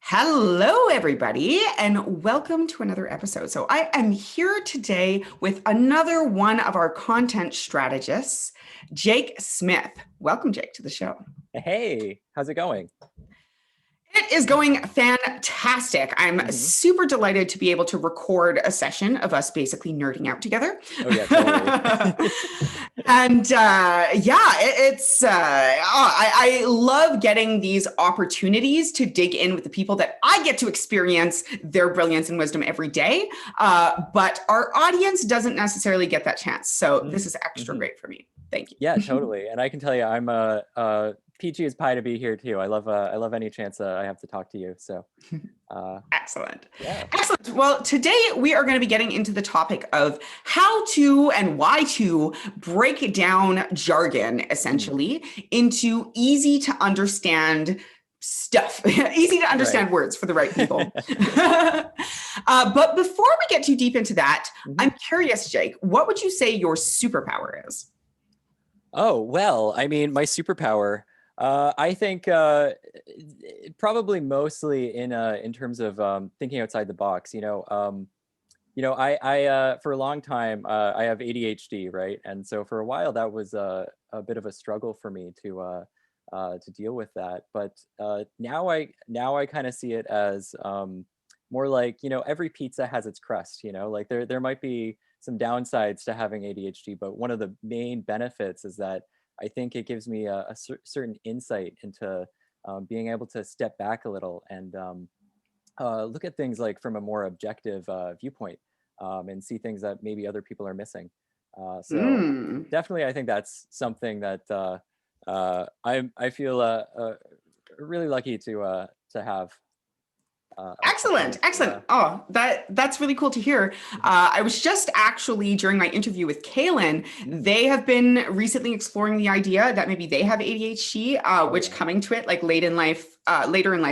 Hello, everybody, and welcome to another episode. So I am here today with another one of our content strategists, Jake Smith. Welcome, Jake, to the show. Hey, how's it going? It is going fantastic. I'm super delighted to be able to record a session of us basically nerding out together. Oh yeah, totally. And I love getting these opportunities to dig in with the people that I get to experience their brilliance and wisdom every day. But our audience doesn't necessarily get that chance. So this is extra great for me. Thank you. Yeah, totally. And I can tell you, I'm peachy as pie to be here too. I love any chance I have to talk to you. So excellent. Yeah. Excellent. Well, today we are going to be getting into the topic of how to and why to break down jargon essentially into easy to understand stuff, easy to understand words for the right people. But before we get too deep into that, I'm curious, Jake, what would you say your superpower is? Oh, well, I mean, my superpower, I think probably mostly in terms of thinking outside the box. I for a long time I have ADHD, right? And so for a while that was a bit of a struggle for me to deal with that. But now I kind of see it as more like, every pizza has its crust. Like there might be some downsides to having ADHD, but one of the main benefits is that I think it gives me a certain insight into being able to step back a little and look at things like from a more objective viewpoint and see things that maybe other people are missing. So definitely, I think that's something that I feel really lucky to have. Excellent. Yeah. Oh, that's really cool to hear. I was just actually during my interview with Kaylin, they have been recently exploring the idea that maybe they have ADHD, which coming to it like later in life,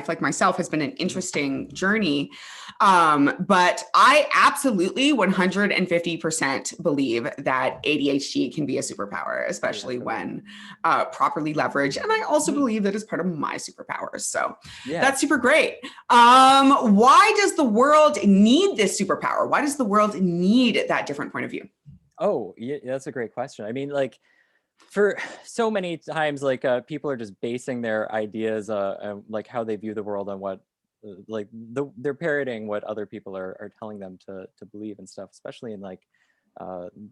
like myself, has been an interesting journey. But I absolutely 150% believe that ADHD can be a superpower, especially when properly leveraged. And I also believe that is part of my superpowers. So that's super great. Why does the world need this superpower? Why does the world need that different point of view? Oh, yeah, that's a great question. I mean, like, for so many times, like people are just basing their ideas, like how they view the world on what, they're parroting what other people are telling them to believe and stuff, especially in like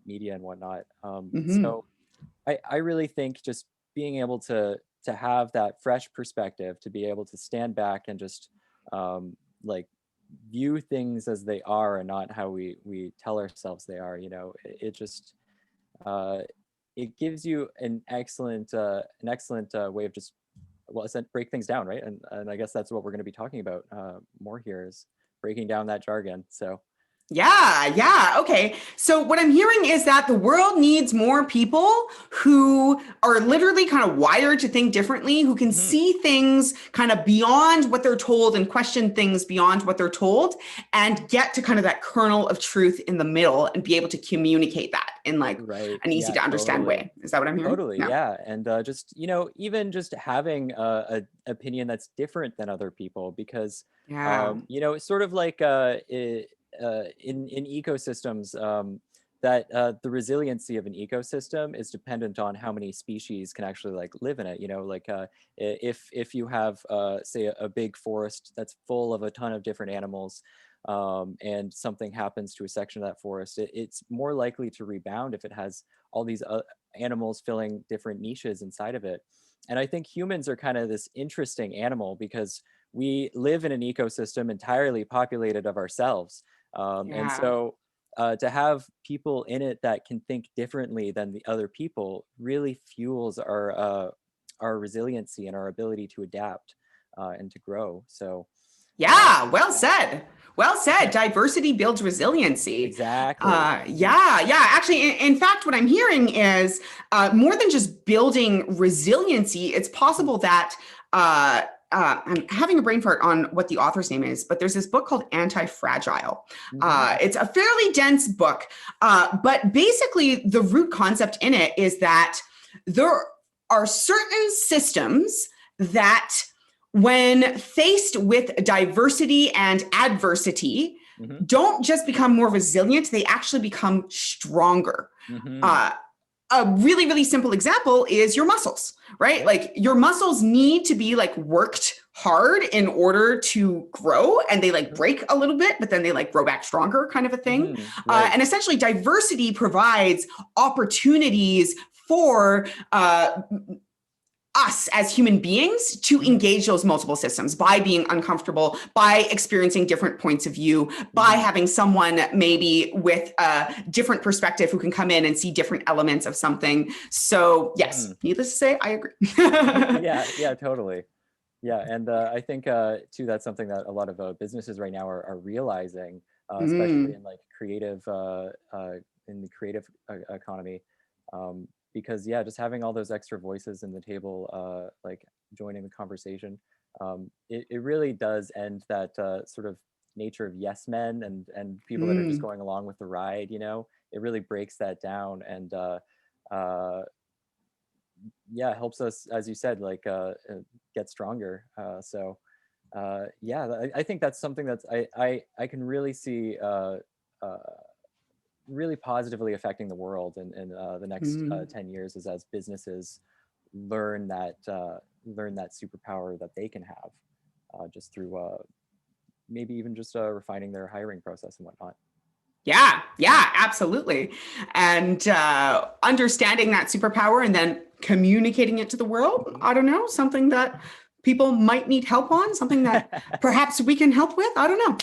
media and whatnot. So I really think just being able to have that fresh perspective, to be able to stand back and just like view things as they are and not how we tell ourselves they are. It just it gives you an excellent way of just break things down, right? And I guess that's what we're going to be talking about more here, is breaking down that jargon. So Yeah. Okay. So what I'm hearing is that the world needs more people who are literally kind of wired to think differently, who can see things kind of beyond what they're told and question things beyond what they're told, and get to kind of that kernel of truth in the middle and be able to communicate that in like an easy to understand way. Is that what I'm hearing? Totally. Yeah. And just, even just having a opinion that's different than other people, because, it's sort of like in ecosystems, that the resiliency of an ecosystem is dependent on how many species can actually like live in it. If you have say a big forest that's full of a ton of different animals, and something happens to a section of that forest, it's more likely to rebound if it has all these animals filling different niches inside of it. And I think humans are kind of this interesting animal because we live in an ecosystem entirely populated of ourselves. And so to have people in it that can think differently than the other people really fuels our resiliency and our ability to adapt and to grow. So well said. Well said. Diversity builds resiliency. Exactly. Actually, in fact, what I'm hearing is more than just building resiliency, it's possible that I'm having a brain fart on what the author's name is, but there's this book called Anti-Fragile. It's a fairly dense book, but basically the root concept in it is that there are certain systems that when faced with diversity and adversity, don't just become more resilient, they actually become stronger. A really, really simple example is your muscles, right? Like your muscles need to be like worked hard in order to grow, and they like break a little bit, but then they like grow back stronger, kind of a thing. And essentially diversity provides opportunities for us as human beings to engage those multiple systems by being uncomfortable, by experiencing different points of view, by having someone maybe with a different perspective who can come in and see different elements of something. So yes, needless to say, I agree. Yeah, totally. Yeah, and I think too, that's something that a lot of businesses right now are realizing, especially in like creative, in the creative economy. Because yeah, just having all those extra voices in the table, like joining the conversation, it really does end that sort of nature of yes men and people that are just going along with the ride. You know, it really breaks that down and yeah, helps us, as you said, like get stronger. Yeah, I think that's something that's I can really see. Really positively affecting the world in the next 10 years is as businesses learn that superpower that they can have just through maybe even just refining their hiring process and whatnot. Yeah, absolutely. And understanding that superpower and then communicating it to the world, I don't know, something that people might need help on, something that perhaps we can help with. I don't know.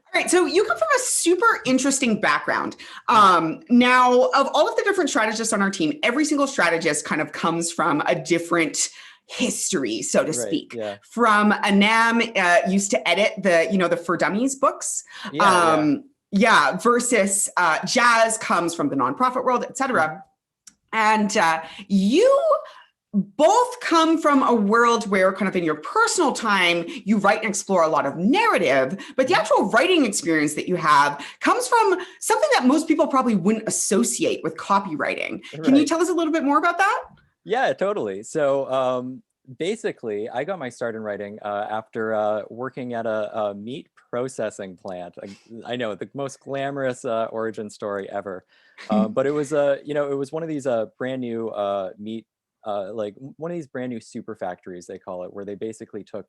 All right. So you come from a super interesting background. Now, of all of the different strategists on our team, every single strategist kind of comes from a different history, so to speak. Yeah. From Anam used to edit the For Dummies books. Versus Jazz comes from the nonprofit world, et cetera. And you both come from a world where kind of in your personal time, you write and explore a lot of narrative, but the actual writing experience that you have comes from something that most people probably wouldn't associate with copywriting. Can you tell us a little bit more about that? Yeah, totally. So basically, I got my start in writing after working at a meat processing plant. I know, the most glamorous origin story ever. But it was it was one of these brand new meat like one of these brand new super factories, they call it, where they basically took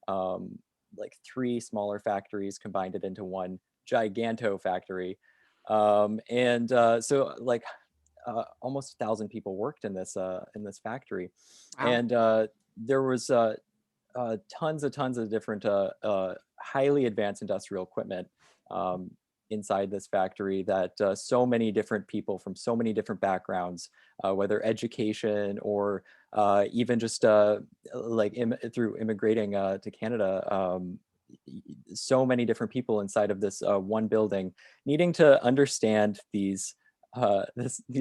like 3 smaller factories, combined it into one giganto factory. So like almost 1,000 people worked in this factory. Wow. And there was tons of different highly advanced industrial equipment inside this factory that so many different people from so many different backgrounds, whether education or even just through immigrating to Canada, so many different people inside of this one building needing to understand these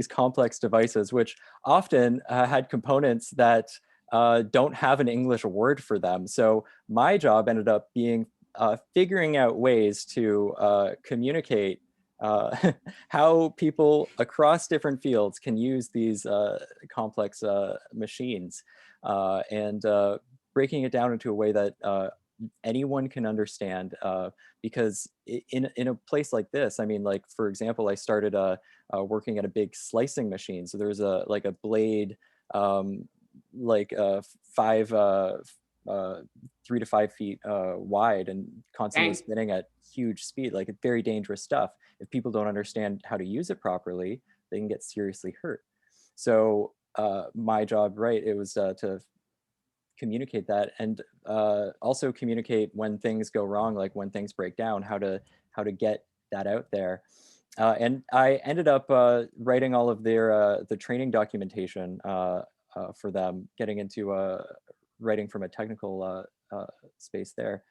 complex devices, which often had components that don't have an English word for them. So my job ended up being figuring out ways to communicate how people across different fields can use these complex machines, and breaking it down into a way that anyone can understand, because in a place like this, I mean, like, for example, I started working at a big slicing machine. So there's a blade, like 3 to 5 feet wide and constantly spinning at huge speed, like very dangerous stuff. If people don't understand how to use it properly, they can get seriously hurt. So my job, it was to communicate that, and also communicate when things go wrong, like when things break down, how to get that out there. And I ended up writing all of their the training documentation for them, getting into writing from a technical space there,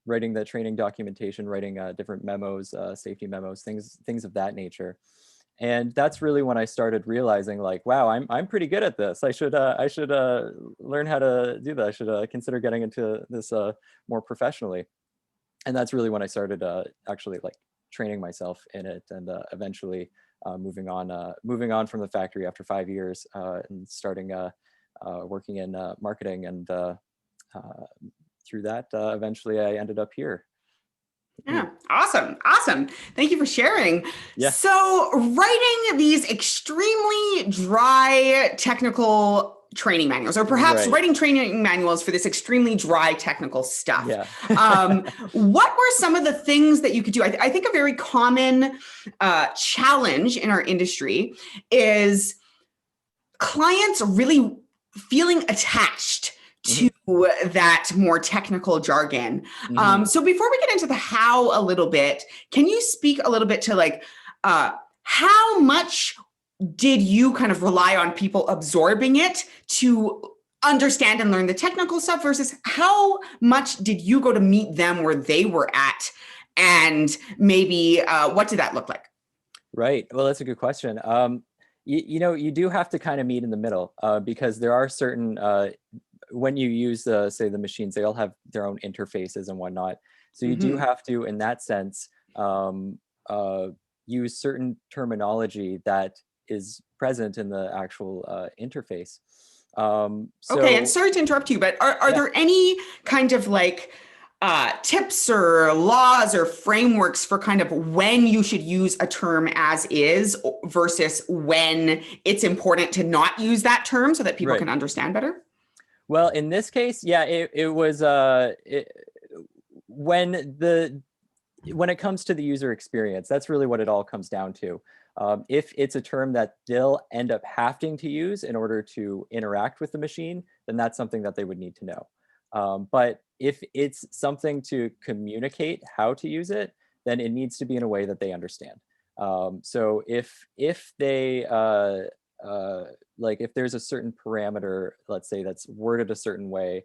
writing the training documentation, writing different memos, safety memos, things of that nature. And that's really when I started realizing, like, wow, I'm pretty good at this. I should learn how to do that. I should consider getting into this more professionally. And that's really when I started actually like training myself in it, and eventually moving on from the factory after 5 years, and starting working in marketing, and through that, eventually I ended up here. Yeah, awesome. Awesome. Thank you for sharing. Yeah. So writing these extremely dry technical training manuals, or perhaps writing training manuals for this extremely dry technical stuff. Yeah. What were some of the things that you could do? I think a very common challenge in our industry is clients really feeling attached to that more technical jargon. So before we get into the how a little bit, can you speak a little bit to like how much did you kind of rely on people absorbing it to understand and learn the technical stuff versus how much did you go to meet them where they were at? And maybe what did that look like? Right. Well, that's a good question. You do have to kind of meet in the middle because there are certain, when you use say the machines, they all have their own interfaces and whatnot. So you do have to, in that sense, use certain terminology that is present in the actual interface. Okay, and sorry to interrupt you, but are there any kind of like tips or laws or frameworks for kind of when you should use a term as is versus when it's important to not use that term so that people can understand better? Well, in this case, yeah, it was when it comes to the user experience, that's really what it all comes down to. If it's a term that they'll end up having to use in order to interact with the machine, then that's something that they would need to know. But if it's something to communicate how to use it, then it needs to be in a way that they understand. So if they like if there's a certain parameter, let's say that's worded a certain way,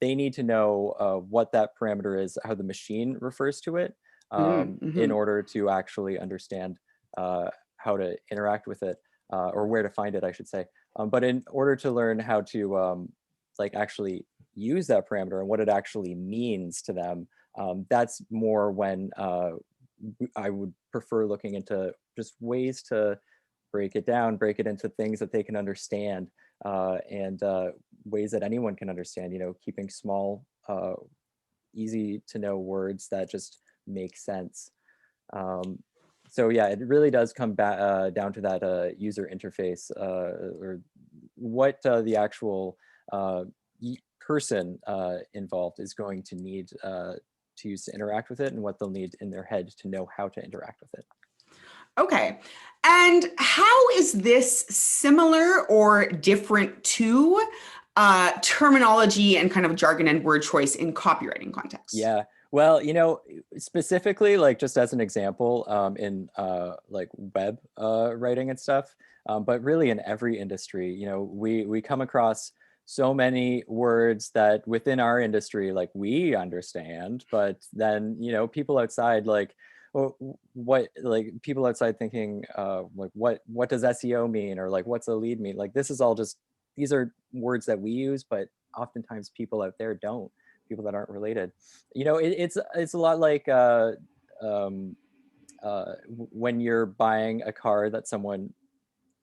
they need to know what that parameter is, how the machine refers to it, in order to actually understand how to interact with it, or where to find it, I should say. But in order to learn how to like actually use that parameter and what it actually means to them, that's more when I would prefer looking into just ways to break it down, break it into things that they can understand, and ways that anyone can understand, keeping small, easy to know words that just make sense. So yeah, it really does come back down to that user interface, or what the actual person involved is going to need to use to interact with it, and what they'll need in their head to know how to interact with it. Okay. And how is this similar or different to terminology and kind of jargon and word choice in copywriting context? Yeah. Well, specifically, like just as an example, in like web writing and stuff, but really in every industry, we come across so many words that within our industry, like we understand, but then, people outside, like, people outside thinking, like, what does SEO mean? Or like, what's a lead mean? Like, this is all just, these are words that we use, but oftentimes people out there don't. People that aren't related. It's a lot like when you're buying a car that someone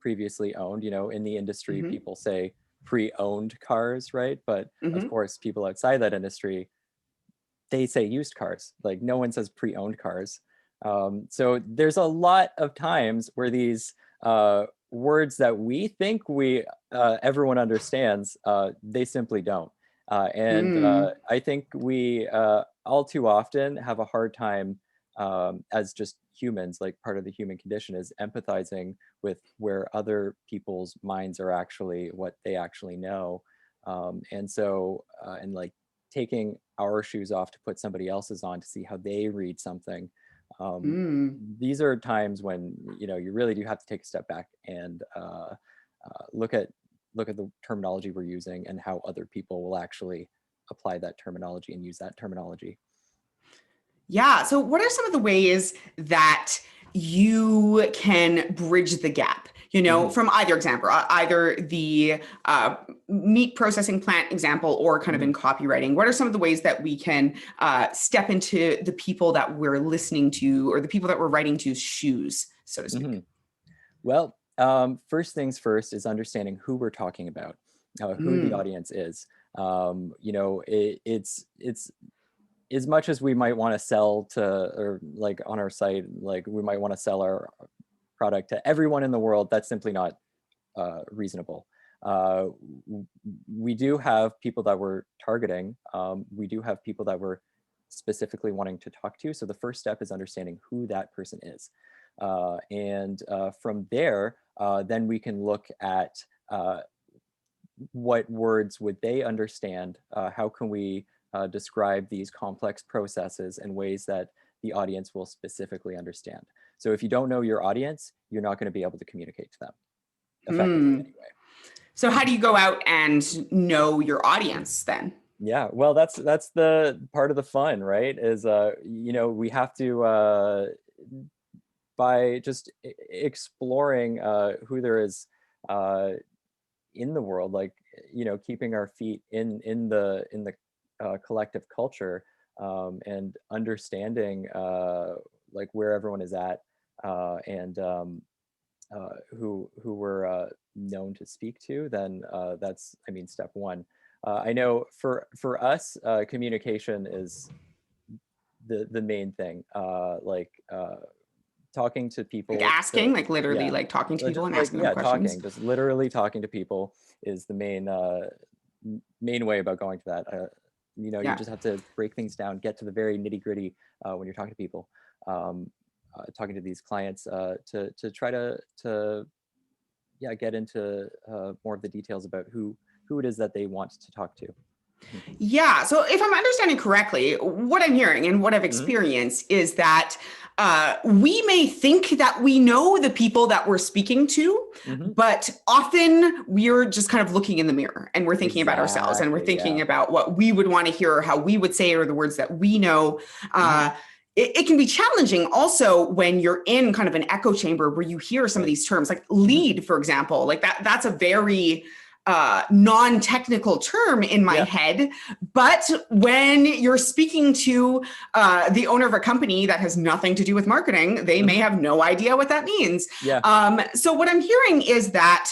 previously owned. In the industry, people say pre-owned cars, right? But of course, people outside that industry, they say used cars. Like, no one says pre-owned cars. So there's a lot of times where these words that we think everyone understands, they simply don't. I think we all too often have a hard time as just humans, like part of the human condition is empathizing with where other people's minds are actually, what they actually know. And like taking our shoes off to put somebody else's on to see how they read something. These are times when, you really do have to take a step back and look at the terminology we're using and how other people will actually apply that terminology and use that terminology. Yeah. So what are some of the ways that you can bridge the gap, from either example, either the meat processing plant example or kind of in copywriting? What are some of the ways that we can step into the people that we're listening to or the people that we're writing to's shoes, so to speak? Well, first things first is understanding who we're talking about. who the audience is. You know, it's as much as we might want to sell to, or like on our site, like we might want to sell our product to everyone in the world, that's simply not reasonable. We do have people that we're targeting. We do have people that we're specifically wanting to talk to. So the first step is understanding who that person is. And from there, then we can look at what words would they understand? How can we describe these complex processes in ways that the audience will specifically understand? So if you don't know your audience, you're not going to be able to communicate to them effectively anyway. So how do you go out and know your audience then? Yeah, well, that's the part of the fun, right? Is you know, we have to by just exploring who there is in the world, like, you know, keeping our feet in the collective culture, and understanding like where everyone is at, and who we're known to speak to, then that's, I mean, step one. I know for us, communication is the main thing. Like talking to people, like asking, like literally, like talking to people and asking them questions. Talking, just literally talking to people is the main way about going to that. You know, you just have to break things down, get to the very nitty gritty when you're talking to people, talking to these clients, to try to get into more of the details about who it is that they want to talk to. Yeah. So if I'm understanding correctly, what I'm hearing and what I've experienced is that we may think that we know the people that we're speaking to, but often we're just kind of looking in the mirror and we're thinking about ourselves, and we're thinking about what we would want to hear, or how we would say it, or the words that we know. It can be challenging also when you're in kind of an echo chamber where you hear some of these terms, like lead, for example, like that's a very non-technical term in my head. But when you're speaking to the owner of a company that has nothing to do with marketing, they may have no idea what that means. So what I'm hearing is that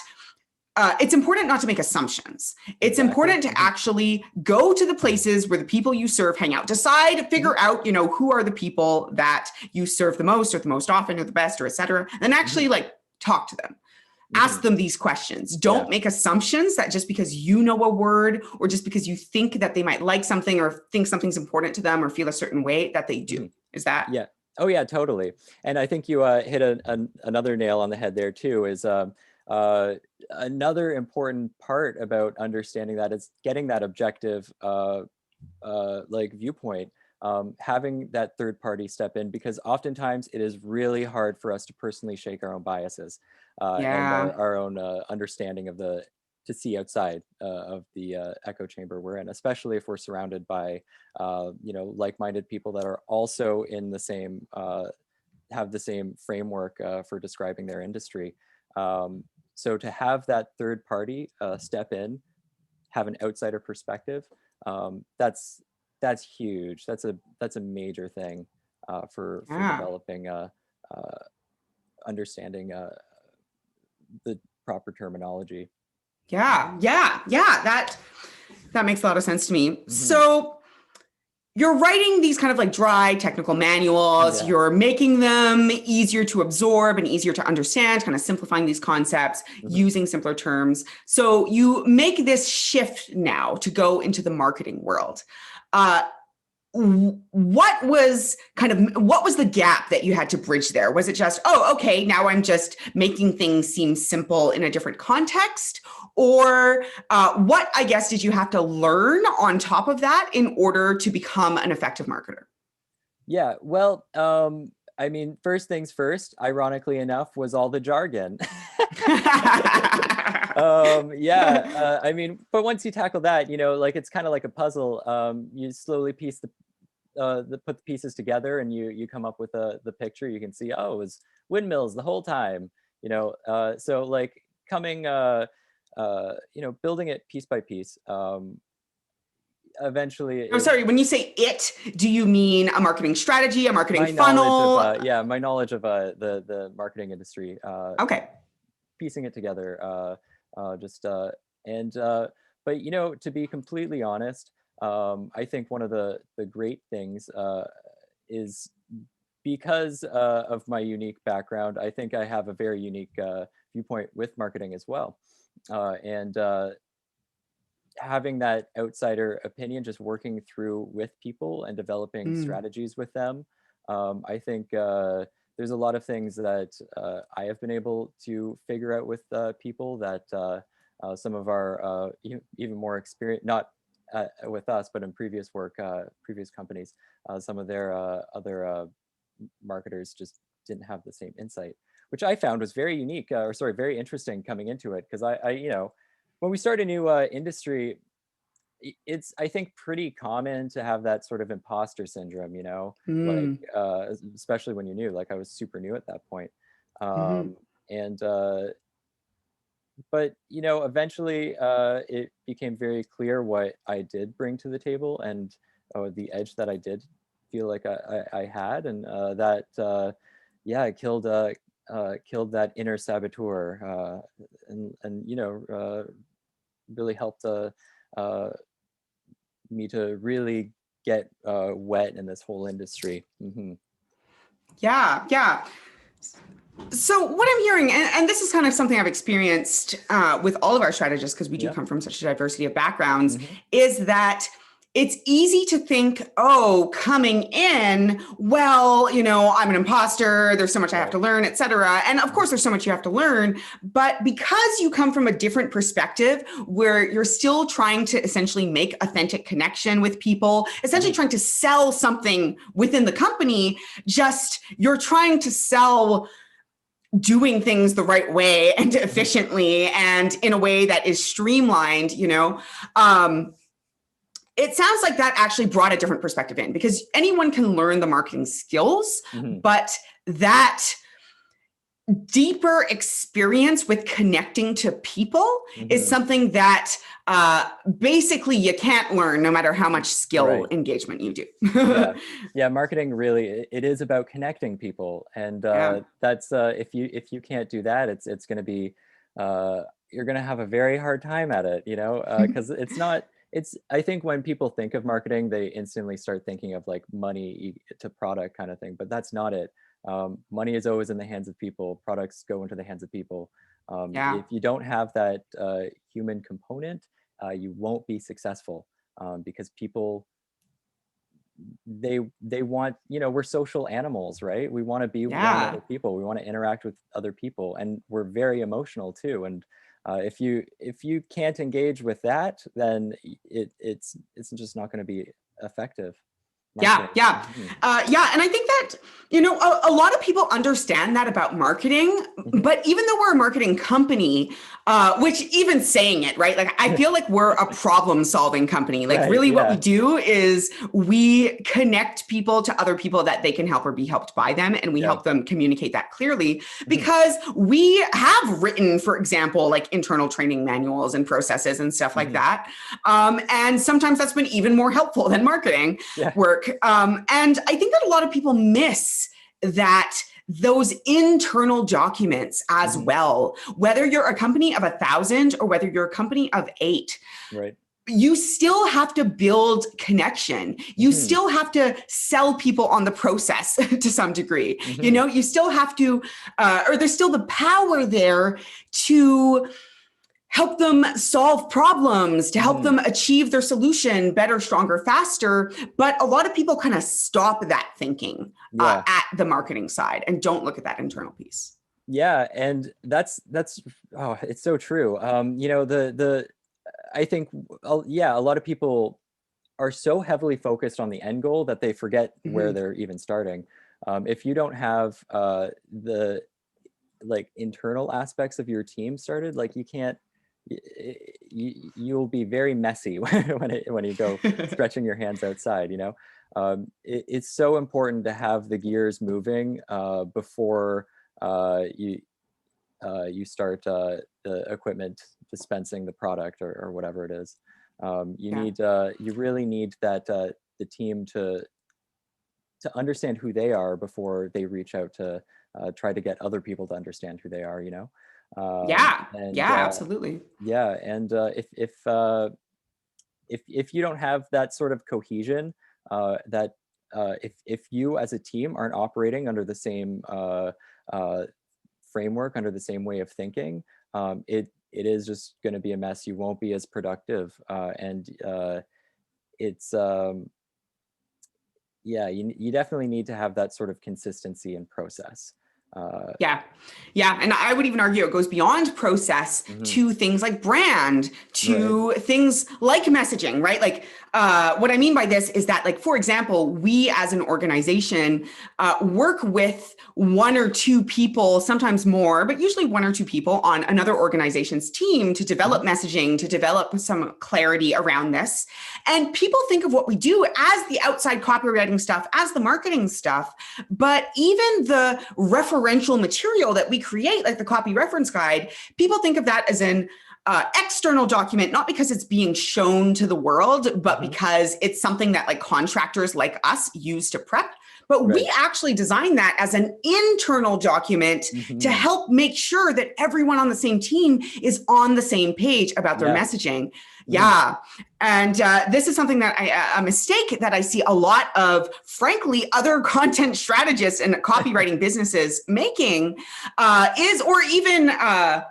it's important not to make assumptions. It's important to actually go to the places where the people you serve hang out. Decide, figure out, you know, who are the people that you serve the most, or the most often, or the best, or et cetera, and actually like talk to them. Ask them these questions. Don't make assumptions that just because you know a word, or just because you think that they might like something, or think something's important to them, or feel a certain way, that they do. Is that? Yeah. Oh yeah, totally. And I think you hit another nail on the head there too, is another important part about understanding that is getting that objective like viewpoint, having that third party step in, because oftentimes it is really hard for us to personally shake our own biases and our own understanding of to see outside of the echo chamber we're in, especially if we're surrounded by you know, like-minded people that are also in the same have the same framework for describing their industry. So to have that third party step in, have an outsider perspective, that's huge. That's a major thing for developing understanding the proper terminology. That makes a lot of sense to me. So you're writing these kind of like dry technical manuals. You're making them easier to absorb and easier to understand, kind of simplifying these concepts, using simpler terms. So you make this shift now to go into the marketing world. What was the gap that you had to bridge there? Was it just, oh, okay, now I'm just making things seem simple in a different context? Or what, I guess, did you have to learn on top of that in order to become an effective marketer? Yeah, well, I mean, first things first, ironically enough, was all the jargon. I mean, but once you tackle that, you know, like, it's kind of like a puzzle. You slowly piece put the pieces together, and you come up with the picture. You can see, oh, it was windmills the whole time, you know. So like coming, you know, building it piece by piece. Eventually, I'm sorry, when you say it, do you mean a marketing strategy, a marketing funnel? My knowledge of the marketing industry. Okay. Piecing it together, just And but to be completely honest, I think one of the great things is because of my unique background, I think I have a very unique viewpoint with marketing as well. And having that outsider opinion, just working through with people and developing Mm, strategies with them, I think there's a lot of things that I have been able to figure out with people that some of our even more experienced, not with us, but in previous work, previous companies, some of their other marketers just didn't have the same insight, which I found was very unique, or sorry, very interesting coming into it. Because when we start a new industry, it's, I think, pretty common to have that sort of imposter syndrome, like mm, especially when you're new. Like I was super new at that point. hmm. And but eventually it became very clear what I did bring to the table, and the edge that I did feel like I had, and that yeah, I killed that inner saboteur, and really helped uh, me to really get wet in this whole industry. Yeah, yeah. So what I'm hearing, and this is kind of something I've experienced with all of our strategists, because we do Yeah. come from such a diversity of backgrounds, Hmm. is that it's easy to think, oh, coming in, well, I'm an imposter, there's so much I have Right. to learn, et cetera. And of Mhm. course, there's so much you have to learn. But because you come from a different perspective where you're still trying to essentially make authentic connection with people, essentially Mhm. trying to sell something within the company, just you're trying to sell doing things the right way and Mhm. efficiently and in a way that is streamlined, it sounds like that actually brought a different perspective in, because anyone can learn the marketing skills, Mhm. but that deeper experience with connecting to people is Mhm. something that basically you can't learn no matter how much skill Right. engagement you do. Yeah. Yeah, marketing really, it is about connecting people, and Yeah. that's if you can't do that, it's going to be uh you're going to have a very hard time at it, because it's not, it's, I think when people think of marketing, they instantly start thinking of like money to product kind of thing, but that's not it. Money is always in the hands of people, products go into the hands of people. Yeah. If you don't have that human component, you won't be successful, because people, they want, we're social animals, right? We want to be around Yeah. other people, we want to interact with other people, and we're very emotional too. And if you can't engage with that, then it's just not going to be effective Yeah, marketing. yeah, yeah. And I think that, a lot of people understand that about marketing, Hmm. but even though we're a marketing company, which even saying it, right? Like, I feel like we're a problem solving company. Like, Right, really, what we yeah. do is we connect people to other people that they can help or be helped by them. And we Yeah. help them communicate that clearly, Hmm. because we have written, for example, like internal training manuals and processes and stuff like Hmm. that. And sometimes that's been even more helpful than marketing Yeah. work. And I think that a lot of people miss that those internal documents as Hmm. well, whether you're a company of 1,000 or whether you're a company of 8, Right. you still have to build connection. You Hmm. still have to sell people on the process to some degree. Hmm. You still have to, or there's still the power there to help them solve problems, to help Hmm. them achieve their solution better, stronger, faster. But a lot of people kind of stop that thinking Yeah. at the marketing side and don't look at that internal piece. Yeah, and that's oh, it's so true. The I think, yeah, a lot of people are so heavily focused on the end goal that they forget where Mm-hmm. they're even starting. If you don't have the like internal aspects of your team started, like you can't, you'll be very messy when you go stretching your hands outside. It's so important to have the gears moving before you start the equipment dispensing the product, or whatever it is. Yeah. You really need that the team to understand who they are before they reach out to try to get other people to understand who they are. And Absolutely. yeah, and if you don't have that sort of cohesion, that if you as a team aren't operating under the same uh, framework, under the same way of thinking, it is just going to be a mess. You won't be as productive, and it's yeah, you definitely need to have that sort of consistency in process. Yeah. Yeah. And I would even argue it goes beyond process to things like brand, to things like messaging, right? Like what I mean by this is that, like, for example, we as an organization work with one or two people, sometimes more, but usually one or two people on another organization's team to develop messaging, to develop some clarity around this. And people think of what we do as the outside copywriting stuff, as the marketing stuff, but even the referential material that we create, like the copy reference guide, people think of that as an external document, not because it's being shown to the world, but because it's something that like contractors like us use to prep. But we actually designed that as an internal document to help make sure that everyone on the same team is on the same page about their messaging. Yeah. And this is something that a mistake that I see a lot of, frankly, other content strategists and copywriting businesses making is, or even,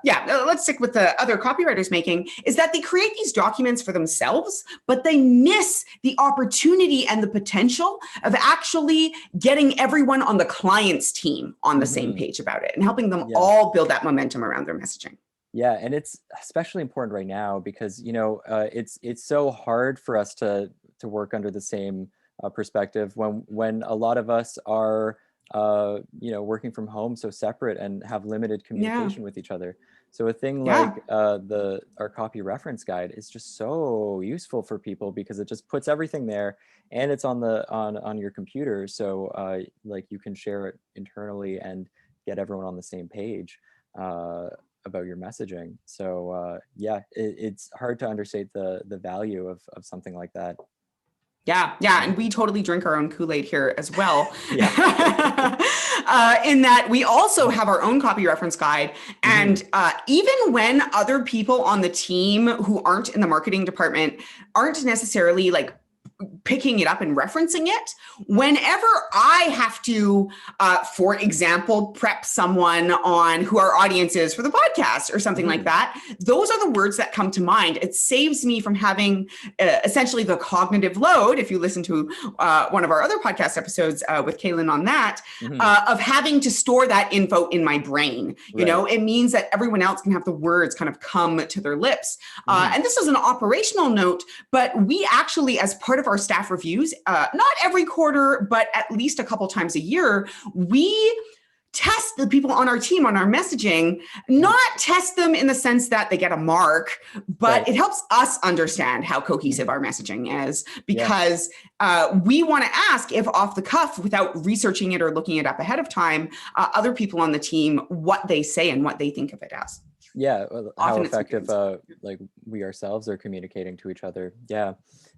let's stick with the other copywriters making, is that they create these documents for themselves, but they miss the opportunity and the potential of actually getting everyone on the client's team on the same page about it and helping them all build that momentum around their messaging. Yeah, and it's especially important right now because it's so hard for us to work under the same perspective when a lot of us are working from home, so separate and have limited communication with each other. So a thing like our copy reference guide is just so useful for people because it just puts everything there, and it's on your computer, so like you can share it internally and get everyone on the same page about your messaging. So it's hard to understate the value of something like that. Yeah, and we totally drink our own Kool-Aid here as well. In that we also have our own copy reference guide. And even when other people on the team who aren't in the marketing department aren't necessarily like picking it up and referencing it, whenever I have to, for example, prep someone on who our audience is for the podcast or something like that, those are the words that come to mind. It saves me from having essentially the cognitive load, if you listen to one of our other podcast episodes with Kaylin on that, of having to store that info in my brain. You know, it means that everyone else can have the words kind of come to their lips. And this is an operational note, but we actually, as part of our staff reviews, not every quarter, but at least a couple times a year, we test the people on our team on our messaging, not test them in the sense that they get a mark, but it helps us understand how cohesive our messaging is, because we want to ask if off the cuff, without researching it or looking it up ahead of time, other people on the team, what they say and what they think of it as. Yeah, how effective like we ourselves are communicating to each other.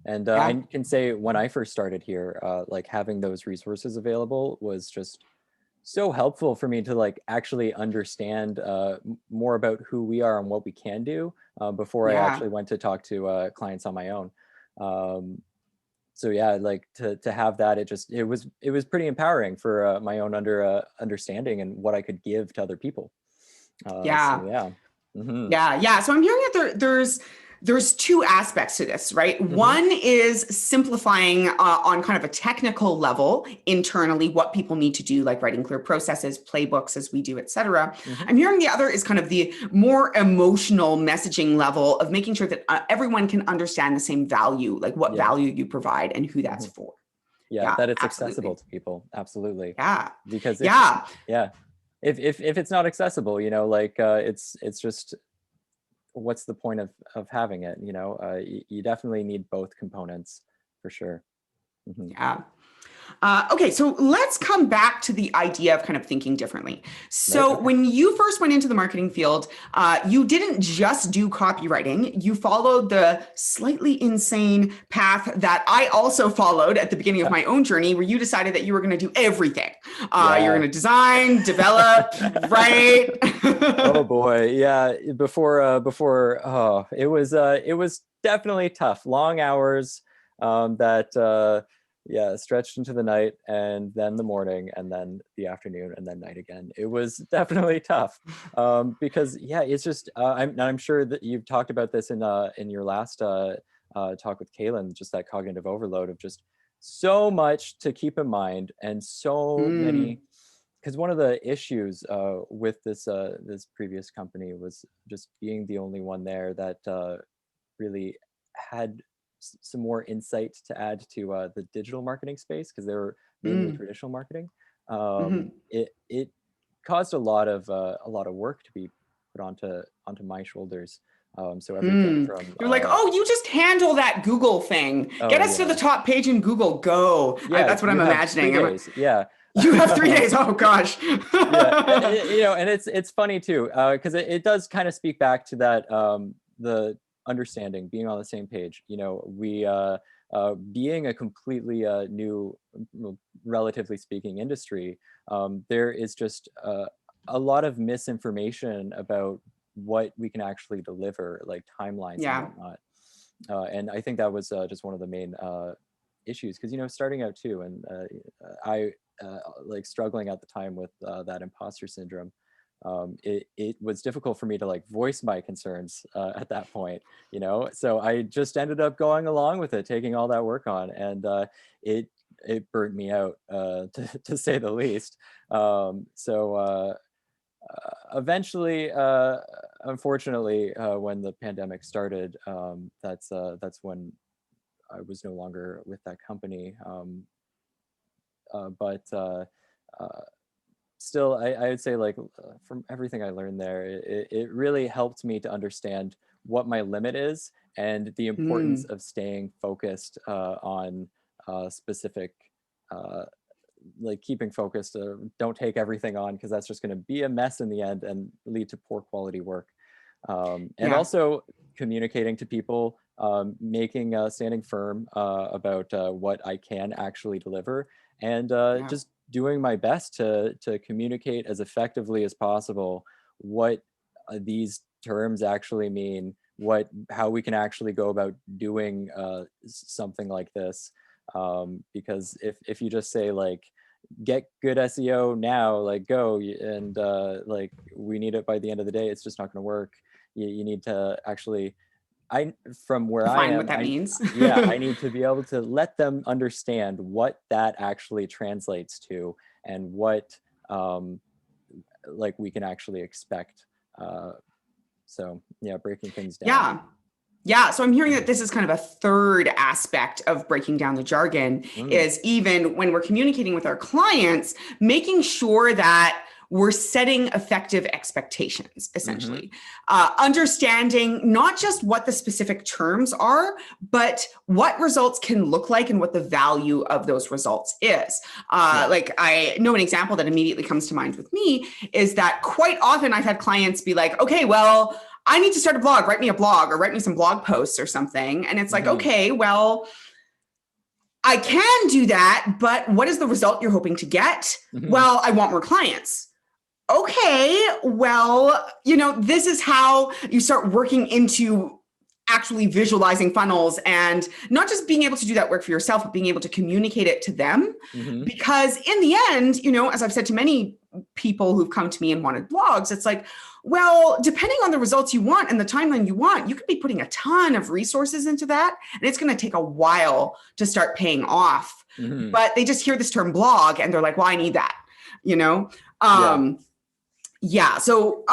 And I can say when I first started here, like having those resources available was just so helpful for me to like actually understand more about who we are and what we can do before I actually went to talk to clients on my own. So like to have that, it was pretty empowering for my own understanding and what I could give to other people. So I'm hearing that there's two aspects to this, right? One is simplifying on kind of a technical level internally what people need to do, like writing clear processes, playbooks as we do, et cetera. I'm hearing the other is kind of the more emotional messaging level of making sure that everyone can understand the same value, like what value you provide and who that's for. That it's accessible to people. Absolutely. Because if it's not accessible, like it's just, what's the point of having it? You definitely need both components for sure. Mhm. Yeah. Okay, so let's come back to the idea of kind of thinking differently. Right. So Okay. when you first went into the marketing field, you didn't just do copywriting. You followed the slightly insane path that I also followed at the beginning of my own journey, where you decided that you were going to do everything. You're going Yeah. to design, develop, write. Oh boy. Yeah. It was definitely tough. Long hours, yeah, stretched into the night, and then the morning, and then the afternoon, and then night again. It was definitely tough, because yeah, it's just I'm sure that you've talked about this in your last talk with Kaylin, just that cognitive overload of just so much to keep in mind, and so Mm, many. Because one of the issues with this previous company was just being the only one there that really had some more insight to add to the digital marketing space, because they were mainly mm, traditional marketing. mhm. It caused a lot of work to be put onto my shoulders. So everything from You're like, oh, you just handle that Google thing. Get oh us to the yeah, top page in Google. Go. yeah, That's what I'm you have three imagining. days, yeah. You have 3 days. Oh gosh. Yeah, and it's funny too, because it does kind of speak back to that, the understanding, being on the same page. We being a completely new, well, relatively speaking, industry. There is just a lot of misinformation about what we can actually deliver, like timelines and Yeah. whatnot. And I think that was just one of the main issues, because starting out too, and I like struggling at the time with that imposter syndrome. It was difficult for me to like voice my concerns at that point, so I just ended up going along with it, taking all that work on, and it burnt me out, to say the least. Eventually, unfortunately, when the pandemic started, that's when I was no longer with that company. But uh, still, I would say, like, from everything I learned there, it really helped me to understand what my limit is, and the importance Mm. of staying focused on specific, uh, like keeping focused. Don't take everything on, because that's just going to be a mess in the end and lead to poor quality work. And Yeah. also communicating to people, standing firm about what I can actually deliver, and Yeah. just doing my best to communicate as effectively as possible what these terms actually mean, how we can actually go about doing something like this. Because if you just say, like, get good SEO now, like, go, and like, we need it by the end of the day, it's just not going to work. You need to actually, from where I Define what am, that means. yeah, I need to be able to let them understand what that actually translates to, and what like we can actually expect. uh so yeah, breaking things down. Yeah. Yeah. So I'm hearing that this is kind of a third aspect of breaking down the jargon, Mm, is even when we're communicating with our clients, making sure that we're setting effective expectations, mm-hmm, essentially. Understanding not just what the specific terms are, but what results can look like and what the value of those results is. yeah, Like, I know an example that immediately comes to mind with me is that quite often I've had clients be like, okay, well, I need to start a blog, write me a blog or write me some blog posts or something. And it's like, mm-hmm, okay, well, I can do that, but what is the result you're hoping to get? mm-hmm, Well, I want more clients. Okay, well, this is how you start working into actually visualizing funnels, and not just being able to do that work for yourself, but being able to communicate it to them. mm-hmm, Because in the end, as I've said to many people who've come to me and wanted blogs, it's like, well, depending on the results you want and the timeline you want, you could be putting a ton of resources into that, and it's going to take a while to start paying off. mm-hmm, But they just hear this term blog and they're like, well, I need that, you know? yeah, Um, yeah. So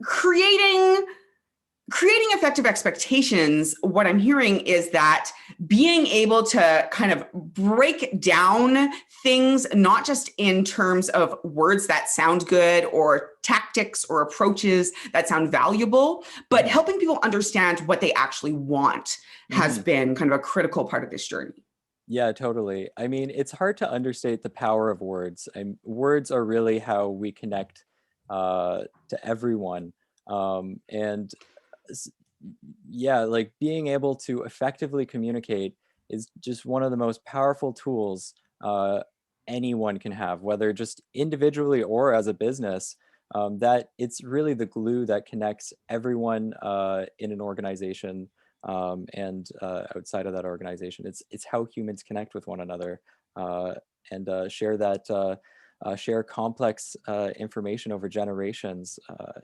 creating effective expectations, what I'm hearing is that being able to kind of break down things, not just in terms of words that sound good or tactics or approaches that sound valuable, but helping people understand what they actually want has mm-hmm. been kind of a critical part of this journey. Yeah, totally. I mean, it's hard to understate the power of words. Words are really how we connect to everyone. And s- yeah, like being able to effectively communicate is just one of the most powerful tools anyone can have, whether just individually or as a business. That it's really the glue that connects everyone in an organization and outside of that organization. It's how humans connect with one another and share complex information over generations.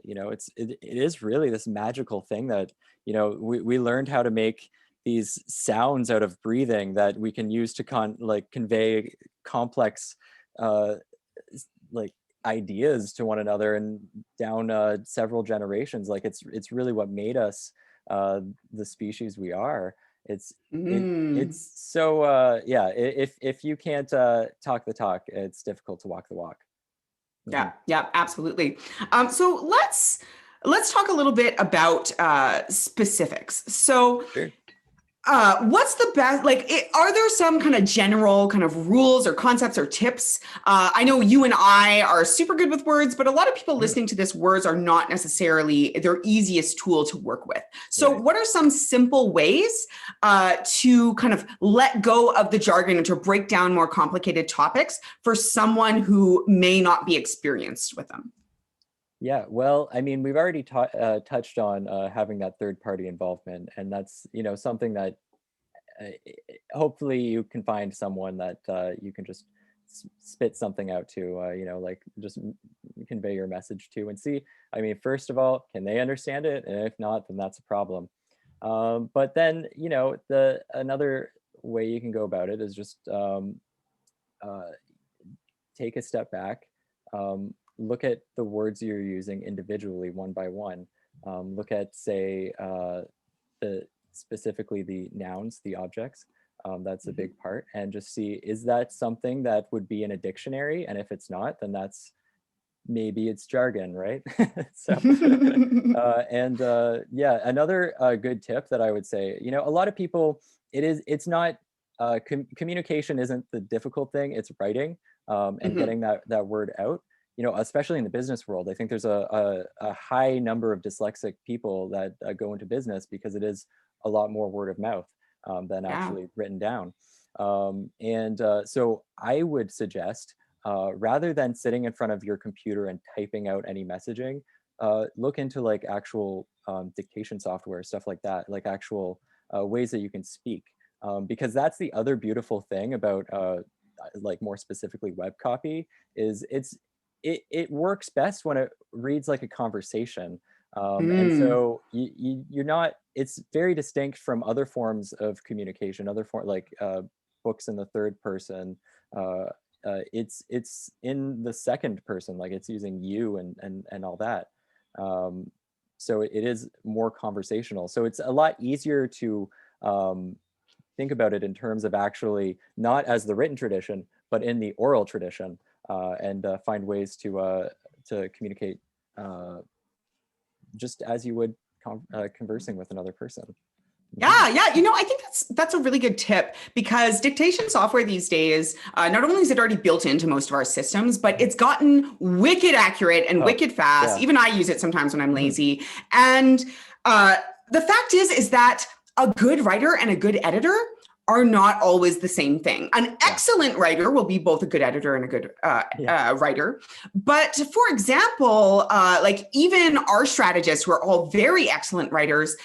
It is really this magical thing that we learned how to make these sounds out of breathing that we can use to convey complex like ideas to one another and down several generations. Like it's really what made us the species we are. It's Mm. it's so yeah. If you can't talk the talk, it's difficult to walk the walk. Yeah, Mhm. yeah, absolutely. So let's talk a little bit about specifics. So Sure. what's the best, are there some kind of general kind of rules or concepts or tips? I know you and I are super good with words, but a lot of people Mhm. listening to this, words are not necessarily their easiest tool to work with. So Right. what are some simple ways to kind of let go of the jargon and to break down more complicated topics for someone who may not be experienced with them? Yeah, well, I mean, we've already touched on having that third party involvement, and that's something that hopefully you can find someone that you can just spit something out to, like just convey your message to and see. I mean, first of all, can they understand it? And if not, then that's a problem. But then, the another way you can go about it is just uh, take a step back, look at the words you're using individually, one by one. Look at, say, the specifically the nouns, the objects. That's a Mhm. big part, and just see, is that something that would be in a dictionary? And if it's not, then that's maybe it's jargon, right? So, and yeah, another good tip that I would say, a lot of people, it's not communication isn't the difficult thing; it's writing and Mhm. getting that word out. Especially in the business world, I think there's a high number of dyslexic people that go into business because it is a lot more word of mouth than Yeah. actually written down. And so I would suggest rather than sitting in front of your computer and typing out any messaging, look into like actual dictation software, stuff like that, like actual ways that you can speak. Because that's the other beautiful thing about like more specifically web copy is it works best when it reads like a conversation. And Mm. so you're not, it's very distinct from other forms of communication, other form like books in the third person, uh, it's in the second person, like it's using you and all that. Um, so it is more conversational. So it's a lot easier to um, think about it in terms of actually not as the written tradition, but in the oral tradition, and find ways to communicate uh, just as you would conversing with another person. Mhm. Yeah, yeah. I think that's a really good tip because dictation software these days, not only is it already built into most of our systems, but Mhm. it's gotten wicked accurate and Oh, wicked fast. yeah. Even I use it sometimes when I'm Mhm. lazy. And uh, the fact is that a good writer and a good editor are not always the same thing. An Yeah. excellent writer will be both a good editor and a good Yeah. writer. But for example, like even our strategists, who are all very excellent writers,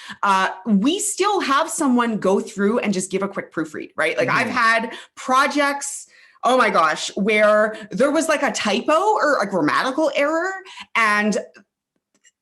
we still have someone go through and just give a quick proofread, right? Like I've Mhm. had projects, oh my gosh, where there was like a typo or a grammatical error, and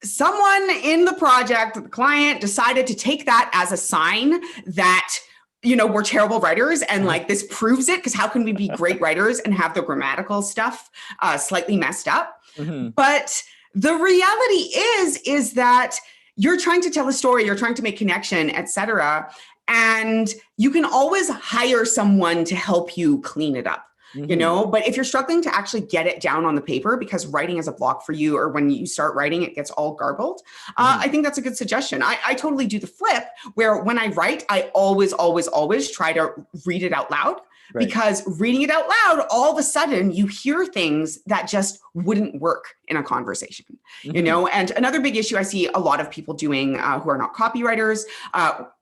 someone in the project, the client, decided to take that as a sign that we're terrible writers, and like this proves it, because how can we be great writers and have the grammatical stuff slightly messed up? Mhm. But the reality is that you're trying to tell a story, you're trying to make connection, etc., and you can always hire someone to help you clean it up. But if you're struggling to actually get it down on the paper because writing is a block for you, or when you start writing, it gets all garbled, I think that's a good suggestion. I totally do the flip where when I write, I always try to read it out loud. Right. Because reading it out loud, all of a sudden you hear things that just wouldn't work in a conversation, and another big issue I see a lot of people doing who are not copywriters,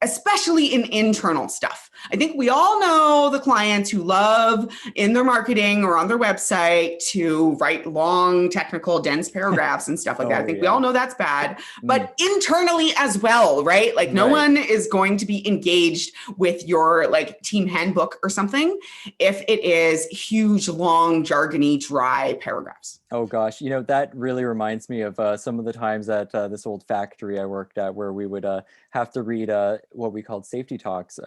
especially in internal stuff. I think we all know the clients who love in their marketing or on their website to write long, technical, dense paragraphs and stuff like that. I think we all know that's bad, but internally as well, right? Like no one is going to be engaged with your like team handbook or something if it is huge, long, jargony, dry paragraphs. Oh gosh, that really reminds me of some of the times at this old factory I worked at where we would have to read what we called safety talks,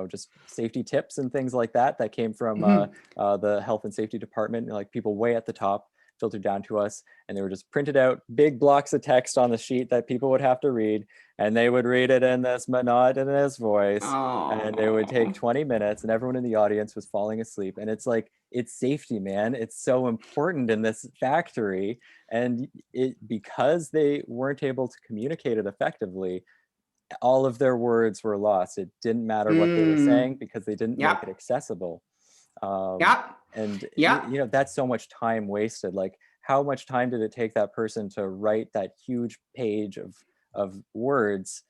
just safety tips and things like that came from the health and safety department, like people way at the top, filtered down to us, and they were just printed out big blocks of text on the sheet that people would have to read, and they would read it in this monotonous voice, and it would take 20 minutes, and everyone in the audience was falling asleep. And it's like, it's safety, man. It's so important in this factory, and because they weren't able to communicate it effectively, all of their words were lost. It didn't matter what they were saying because they didn't make it accessible. And that's so much time wasted. Like, how much time did it take that person to write that huge page of words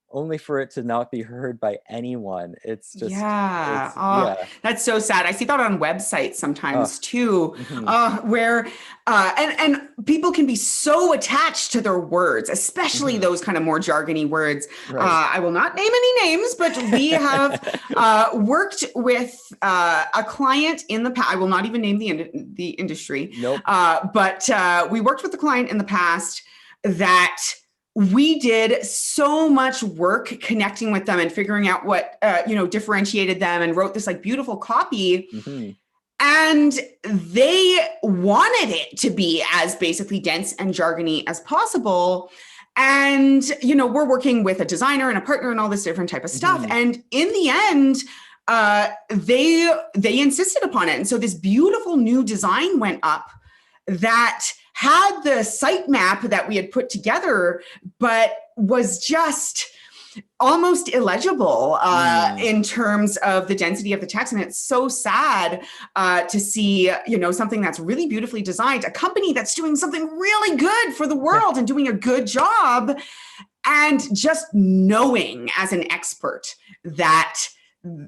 only for it to not be heard by anyone? It's just, that's so sad. I see that on websites sometimes too, where, and people can be so attached to their words, especially those kind of more jargony words. I will not name any names, but we have worked with a client in the past. I will not even name the industry, but we worked with the client in the past that we did so much work connecting with them and figuring out what, differentiated them, and wrote this like beautiful copy. And they wanted it to be as basically dense and jargony as possible. And, we're working with a designer and a partner and all this different type of stuff. And in the end, they insisted upon it. And so this beautiful new design went up that had the sitemap that we had put together, but was just almost illegible in terms of the density of the text. And it's so sad to see, something that's really beautifully designed, a company that's doing something really good for the world and doing a good job, and just knowing as an expert that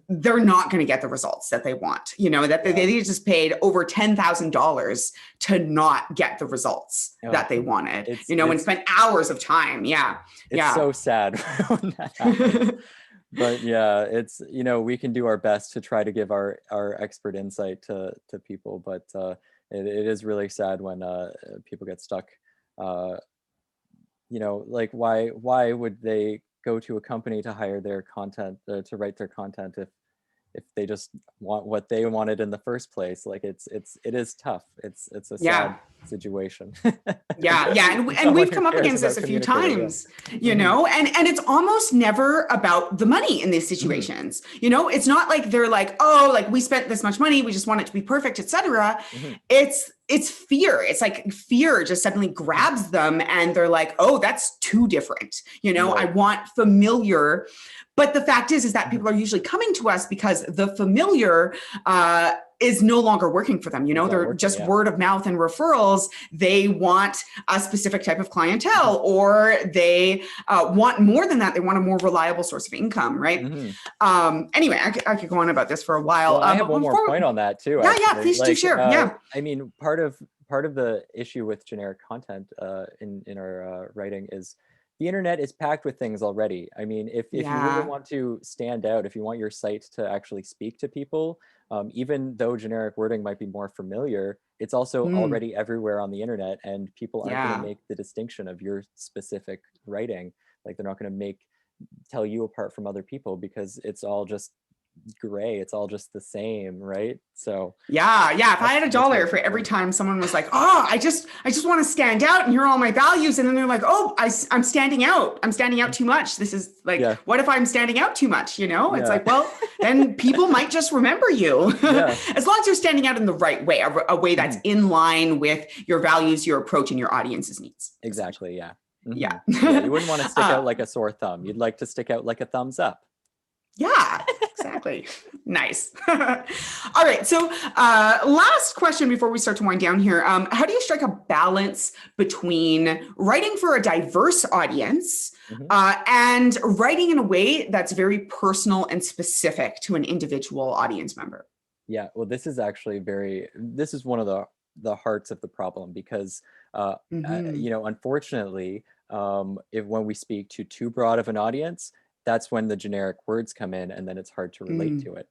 they're not going to get the results that they want, that they just paid over $10,000 to not get the results that they wanted, and spent hours of time. It's so sad when that happens. But it's, we can do our best to try to give our expert insight to people, but it is really sad when people get stuck. Like why would they go to a company to hire their content, to write their content, if they just want what they wanted in the first place? Like it is tough. It's a sad situation. And we've come up against this a few times, and it's almost never about the money in these situations. It's not like they're like, oh, like we spent this much money, we just want it to be perfect, etc. It's fear. It's like fear just suddenly grabs them, and they're like, oh, that's too different. I want familiar. But the fact is that people are usually coming to us because the familiar is no longer working for them. They're just word of mouth and referrals. They want a specific type of clientele, or they want more than that. They want a more reliable source of income, right? Anyway, I could go on about this for a while. Well, I have one more point on that too. Please do share. I mean, part of the issue with generic content in our writing is the internet is packed with things already. I mean, if you really want to stand out, if you want your site to actually speak to people, even though generic wording might be more familiar, it's also already everywhere on the internet, and people aren't going to make the distinction of your specific writing. Like, they're not going to tell you apart from other people, because it's all just gray. It's all just the same, right? So yeah. If I had $1 for every time someone was like, oh, I just want to stand out and here are all my values. And then they're like, oh, I'm standing out. I'm standing out too much. This is like, what if I'm standing out too much? It's like, well, then people might just remember you as long as you're standing out in the right way, a way that's in line with your values, your approach, and your audience's needs. Exactly. Yeah. Yeah. You wouldn't want to stick out like a sore thumb. You'd like to stick out like a thumbs up. Yeah, exactly. Nice. All right. So last question before we start to wind down here. How do you strike a balance between writing for a diverse audience and writing in a way that's very personal and specific to an individual audience member? Yeah, well, this is actually this is one of the hearts of the problem because, unfortunately, when we speak to too broad of an audience, that's when the generic words come in and then it's hard to relate to it.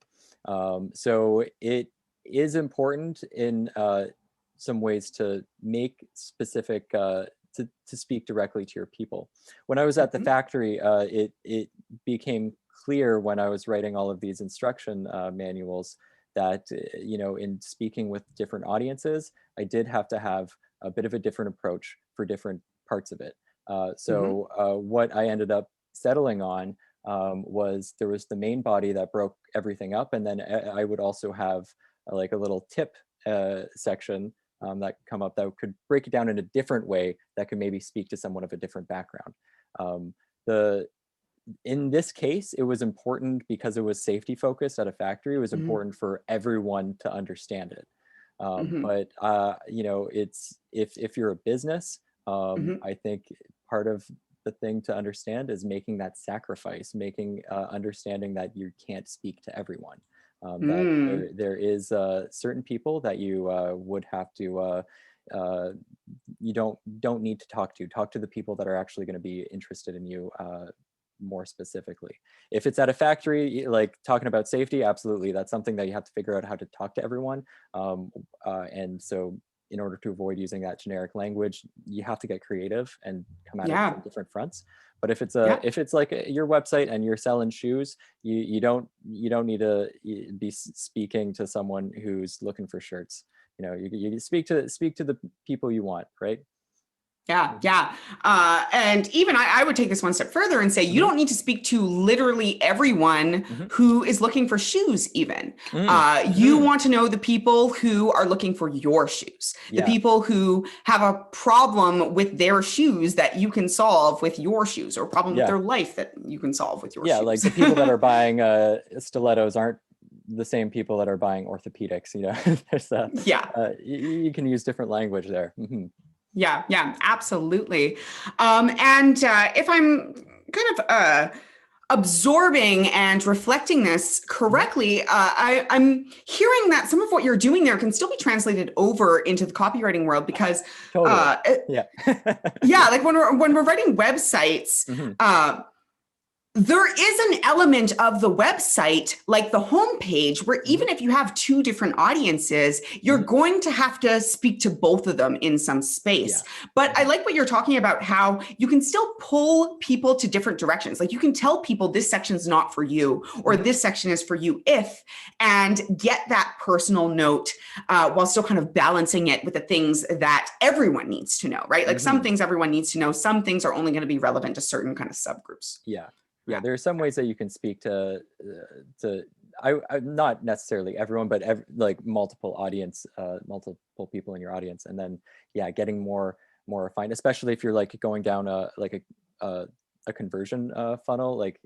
So it is important in some ways to make specific, to speak directly to your people. When I was at the factory, it became clear when I was writing all of these instruction manuals that, in speaking with different audiences, I did have to have a bit of a different approach for different parts of it. So what I ended up settling on was there was the main body that broke everything up, and then I would also have like a little tip section that come up that could break it down in a different way that could maybe speak to someone of a different background. In this case, it was important because it was safety focused at a factory. It was important for everyone to understand it. But it's if you're a business, I think part of the thing to understand is making that sacrifice, understanding that you can't speak to everyone. That there is certain people that you would have to you don't need to talk to the people that are actually going to be interested in you more specifically. If it's at a factory, like talking about safety, absolutely, that's something that you have to figure out how to talk to everyone. And so in order to avoid using that generic language, you have to get creative and come at it from different fronts. But if it's if it's like your website and you're selling shoes, you don't need to be speaking to someone who's looking for shirts. You speak to the people you want, right? Yeah. And even I would take this one step further and say, you don't need to speak to literally everyone who is looking for shoes even. You want to know the people who are looking for your shoes, the people who have a problem with their shoes that you can solve with your shoes, or a problem with their life that you can solve with your shoes. Yeah, like the people that are buying stilettos aren't the same people that are buying orthopedics. There's you can use different language there. Yeah, absolutely. And if I'm kind of absorbing and reflecting this correctly, I'm hearing that some of what you're doing there can still be translated over into the copywriting world because, totally. like when we're writing websites, there is an element of the website, like the homepage, where even if you have two different audiences, you're going to have to speak to both of them in some space. But I like what you're talking about, how you can still pull people to different directions. Like you can tell people this section is not for you, or this section is for you and get that personal note while still kind of balancing it with the things that everyone needs to know, right? Like some things everyone needs to know, some things are only going to be relevant to certain kind of subgroups. Yeah, there are some ways that you can speak to I not necessarily everyone, but like multiple audience, multiple people in your audience, and then getting more refined, especially if you're like going down a conversion funnel. Like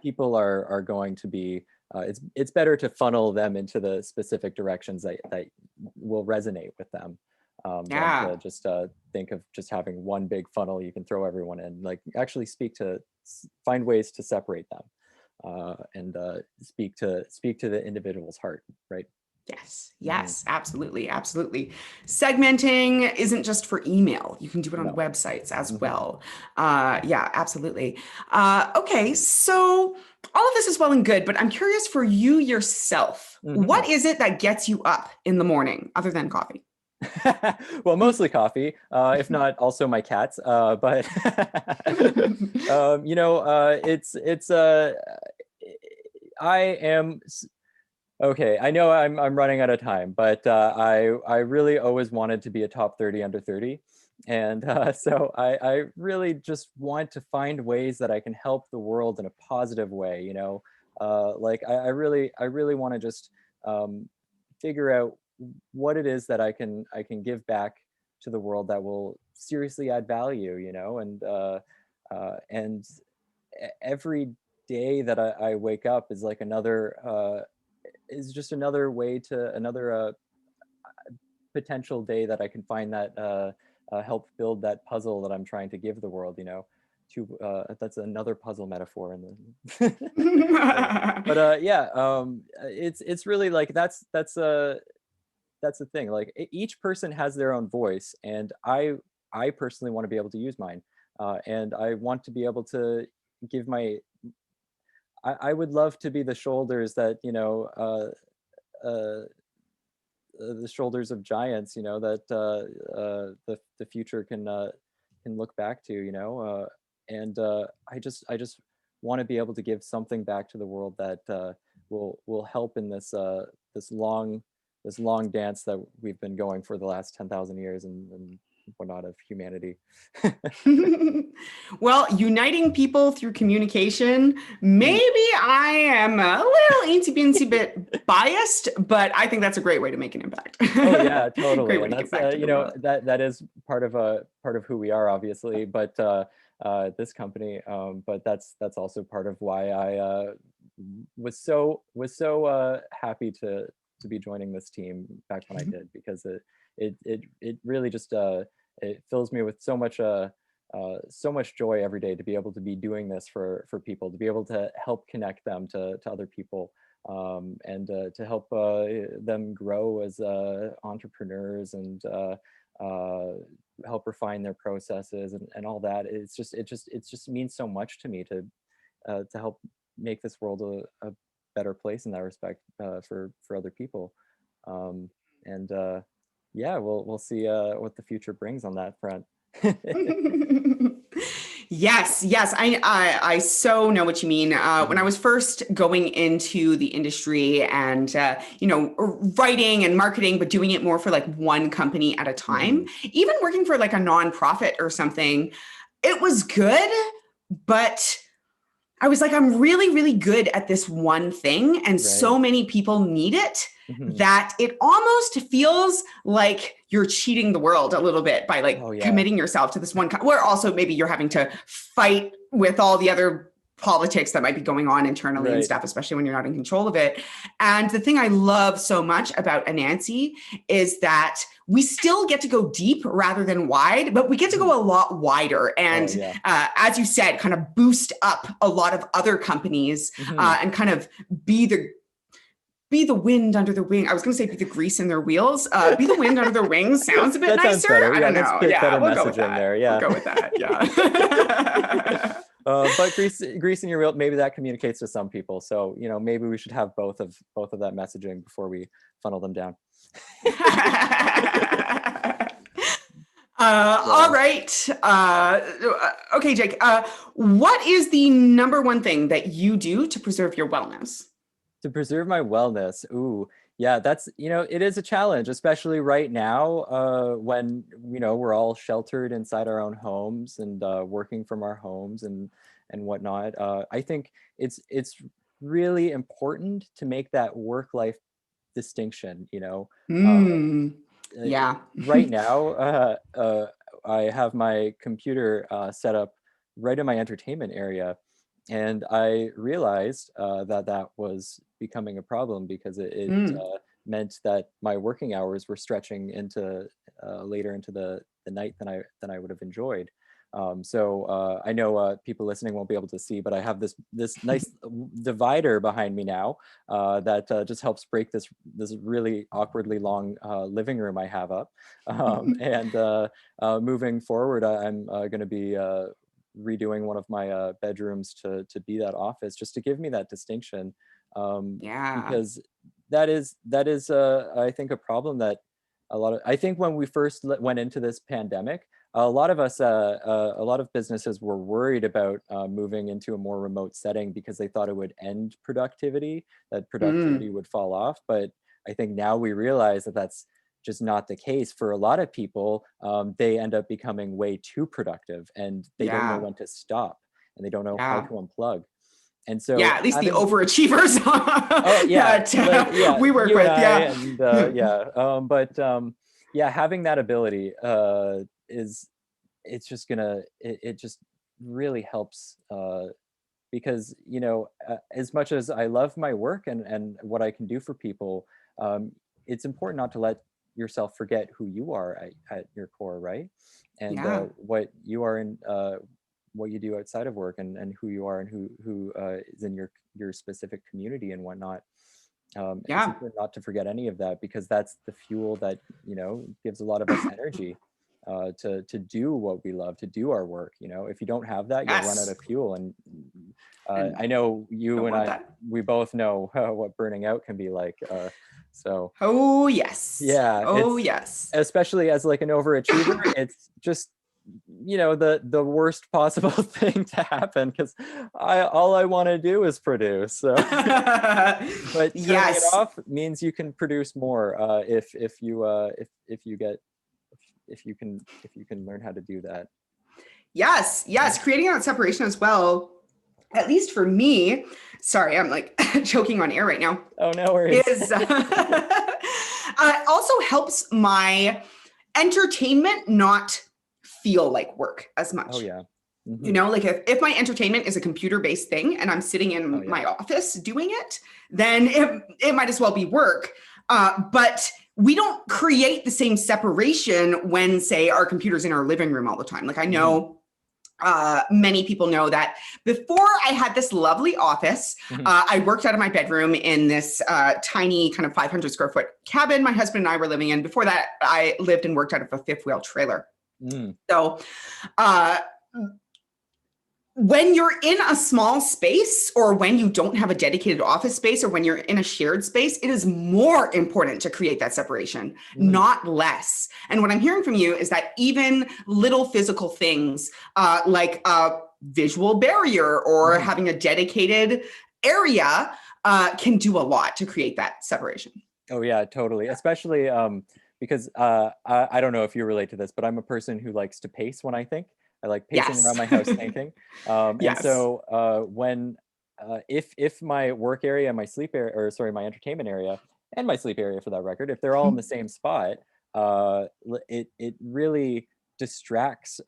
people are going to be it's better to funnel them into the specific directions that will resonate with them. Than to just think of just having one big funnel you can throw everyone in. Like actually find ways to separate them and speak to the individual's heart, right? Yes, absolutely. Segmenting isn't just for email. You can do it on websites as well. Absolutely. Okay, so all of this is well and good, but I'm curious for you yourself. What is it that gets you up in the morning other than coffee? Well, mostly coffee, if not also my cats. But I am okay. I know I'm running out of time, but I really always wanted to be a top 30 under 30. And so I really just want to find ways that I can help the world in a positive way, you know. Like I really want to just figure out what it is that I can give back to the world that will seriously add value, you know. And every day that I wake up is like another is just another way to another potential day that I can find that help build that puzzle that I'm trying to give the world, you know. To that's another puzzle metaphor, and then but yeah, it's really like that's the thing. Like each person has their own voice, and I personally want to be able to use mine, and I want to be able to give my. I would love to be the shoulders that, you know, the shoulders of giants, you know, that the future can look back to, you know, and I just want to be able to give something back to the world that will help in this long dance that we've been going for the last 10,000 years and whatnot of humanity. Well, uniting people through communication, maybe I am a little eensy beensy bit biased, but I think that's a great way to make an impact. Oh yeah, totally. Great way And to give that's back to you the know, world. that is part of who we are, obviously, but this company, but that's also part of why I was so happy to be joining this team back when I did, because it really just it fills me with so much joy every day to be able to be doing this for people, to be able to help connect them to other people, and to help them grow as entrepreneurs, and help refine their processes, and all that. It just means so much to me to help make this world a better place in that respect, for other people. And yeah, we'll see what the future brings on that front. Yes, yes, I so know what you mean. When I was first going into the industry and you know, writing and marketing, but doing it more for like one company at a time, even working for like a nonprofit or something, it was good, but I was like, I'm really, really good at this one thing, and Right. so many people need it Mhm. that it almost feels like you're cheating the world a little bit by like Oh yeah. committing yourself to this one, where also maybe you're having to fight with all the other politics that might be going on internally and Right. stuff, especially when you're not in control of it. And the thing I love so much about Anansi is that we still get to go deep rather than wide, but we get to Mhm. go a lot wider. Oh And yeah. as you said, kind of boost up a lot of other companies, Mhm. and kind of be the wind under the wing. I was going to say be the grease in their wheels. Be the wind under their wings sounds a bit That sounds nicer. better. I Yeah, don't that's a know. bit Yeah, better we'll go with messaging that. there. We'll Yeah. go with that. Yeah. But grease in your wheel, maybe that communicates to some people. So, you know, maybe we should have both of that messaging before we funnel them down. All Yeah. right. Okay, Jake. What is the number one thing that you do to preserve your wellness? To preserve my wellness. Ooh, yeah, that's, you know, it is a challenge, especially right now, when, you know, we're all sheltered inside our own homes, and working from our homes, and whatnot. I think it's really important to make that work-life distinction, you know. Uh, Mm, uh, yeah. right now, I have my computer set up right in my entertainment area, and I realized that was becoming a problem, because it Mm. meant that my working hours were stretching into later into the night than I would have enjoyed. So I know people listening won't be able to see, but I have this nice divider behind me now, that just helps break this really awkwardly long living room I have up. And moving forward, I'm going to be redoing one of my bedrooms to be that office, just to give me that distinction, Yeah. because that is I think a problem that I think when we first went into this pandemic, a lot of us, a lot of businesses were worried about moving into a more remote setting because they thought it would end productivity, that productivity would fall off. But I think now we realize that that's just not the case. For a lot of people, they end up becoming way too productive, and they don't know Yeah. when to stop, and they don't know how Yeah. to unplug. And Yeah, so at least the having, overachievers oh yeah, that like yeah, we work you and with. I, Yeah. and yeah, yeah, having that ability is, it's just gonna, it just really helps, because as much as I love my work and what I can do for people, it's important not to let yourself forget who you are at your core, right? And Yeah. what you are in, what you do outside of work, and who you are, and who is in your specific community and whatnot. It's Yeah. important not to forget any of that, because that's the fuel that gives a lot of us energy to do what we love, to do our work. If you don't have that, you'll run out Yes. of fuel. And And I know you don't and want I, that. we both know what burning out can be like. So Oh, yes. yeah, Oh, it's, yes. especially as like an overachiever, it's just the worst possible thing to happen, because all I want to do is produce. So but turning it Yes. off means you can produce more, if you get, if you can learn how to do that. Yes. Yeah. Yes. Creating that separation as well, at least for me, sorry, I'm like choking on air right now, Oh, no worries. is also helps my entertainment not feel like work as Oh much. yeah. Like if my entertainment is a computer-based thing and I'm sitting Oh in yeah. my office doing it, then it might as well be work. But we don't create the same separation when, say, our computer's in our living room all the time. Like I know many people know that before I had this lovely office, I worked out of my bedroom in this tiny kind of 500 square foot cabin my husband and I were living in. Before that, I lived and worked out of a fifth wheel trailer. So uh, when you're in a small space, or when you don't have a dedicated office space, or when you're in a shared space, it is more important to create that separation, not less. And what I'm hearing from you is that even little physical things like a visual barrier or having a dedicated area can do a lot to create that separation. Oh yeah, totally. Especially because I don't know if you relate to this, but I'm a person who likes to pace when I think. I like pacing Yes. around my house thinking. And Yes. so when if my work area, my sleep area, or sorry, my entertainment area and my sleep area for that record, if they're all in the same spot, it really distracts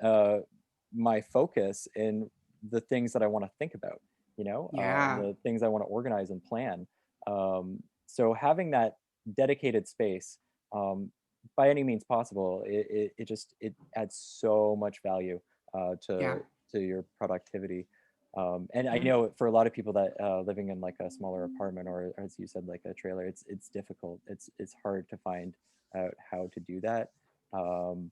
my focus in the things that I want to think about, Yeah. the things I want to organize and plan. So having that dedicated space, by any means possible, it just, it adds so much value Yeah. to your productivity. And I know for a lot of people that living in like a smaller apartment, or as you said, like a trailer, it's difficult. It's hard to find out how to do that. Um,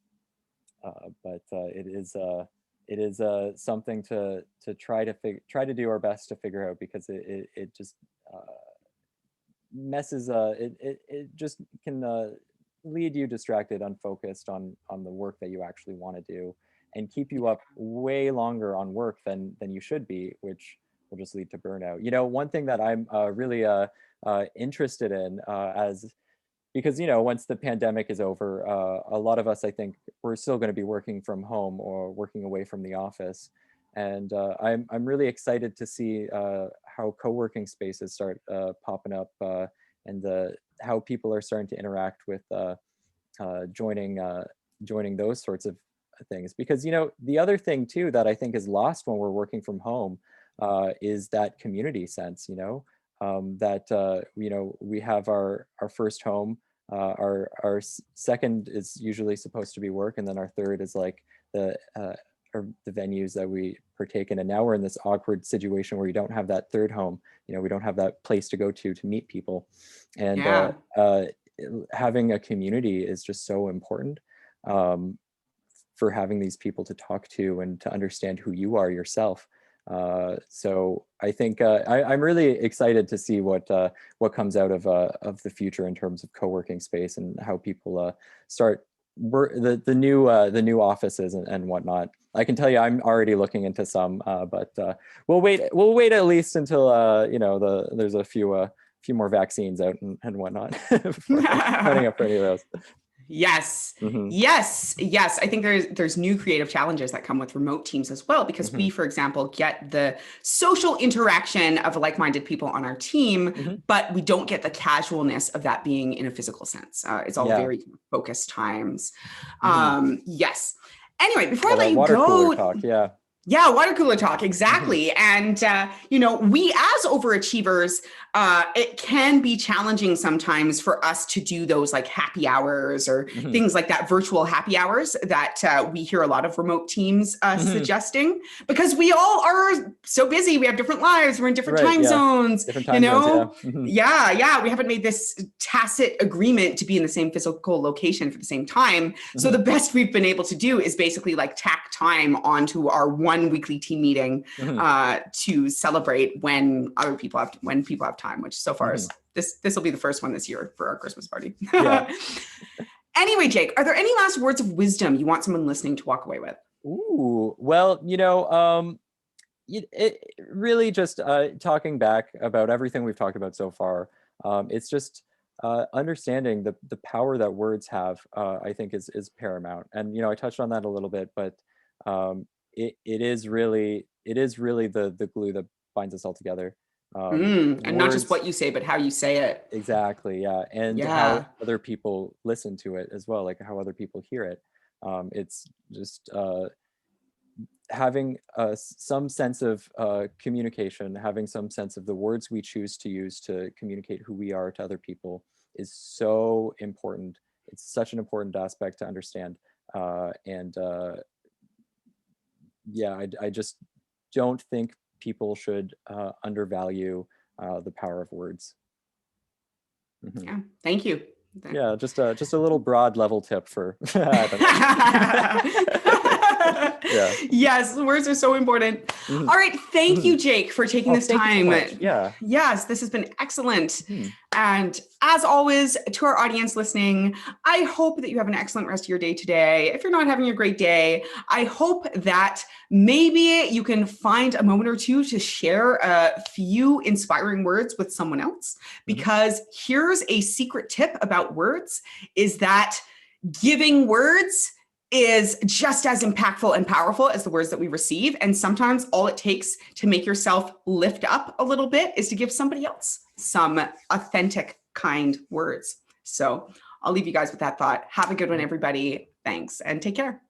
but it is something to try to do our best to figure out, because it just uh, messes it just can lead you distracted, unfocused on the work that you actually want to do, and keep you up way longer on work than you should be, which will just lead to burnout. One thing that I'm really interested in, as because once the pandemic is over, a lot of us, I think, we're still going to be working from home or working away from the office. And I'm really excited to see how co-working spaces start popping up, and how people are starting to interact with joining those sorts of things. Because the other thing too that I think is lost when we're working from home is that community sense. That we have our first home, our second is usually supposed to be work, and then our third is like the or the venues that we partake in. And now we're in this awkward situation where you don't have that third home. We don't have that place to go to meet people. And Yeah. having a community is just so important, um, for having these people to talk to and to understand who you are yourself. So I think I'm really excited to see what comes out of the future in terms of co-working space, and how people start the new offices and whatnot. I can tell you, I'm already looking into some, but we'll wait at least until there's a few more vaccines out and whatnot before signing up for any of those. Yes. Mm-hmm. Yes. I think there's new creative challenges that come with remote teams as well, because Mm-hmm. we, for example, get the social interaction of like-minded people on our team, Mm-hmm. but we don't get the casualness of that being in a physical sense. It's all very focused times. Mm-hmm. Yes. Anyway, before I That let you water go, cooler talk, yeah, water cooler talk, exactly. And, we as overachievers, it can be challenging sometimes for us to do those like happy hours or things like that, virtual happy hours that we hear a lot of remote teams suggesting, because we all are so busy. We have different lives. We're in different time zones, different time zones, yeah. We haven't made this tacit agreement to be in the same physical location for the same time. So the best we've been able to do is basically like tack time onto our one weekly team meeting to celebrate when people have time, which so far is this will be the first one this year for our Christmas party. Anyway, Jake, are there any last words of wisdom you want someone listening to walk away with? Ooh, well, it really just talking back about everything we've talked about so far. It's just understanding the power that words have, I think is paramount. And, I touched on that a little bit, but it is really the glue that binds us all together. And not just what you say, but how you say it. Exactly. Yeah. And how other people listen to it as well, like how other people hear it. It's just having some sense of communication, having some sense of the words we choose to use to communicate who we are to other people is so important. It's such an important aspect to understand. I just don't think people should undervalue the power of words. Yeah, thank you. Yeah, just a little broad level tip for. Yes, words are so important. All right, thank you, Jake, for taking this time. Yeah. Yes, this has been excellent. And as always, to our audience listening, I hope that you have an excellent rest of your day today. If you're not having a great day, I hope that maybe you can find a moment or two to share a few inspiring words with someone else, because here's a secret tip about words, is that giving words is just as impactful and powerful as the words that we receive. And sometimes all it takes to make yourself lift up a little bit is to give somebody else some authentic, kind words. So I'll leave you guys with that thought. Have a good one, everybody. Thanks, and take care.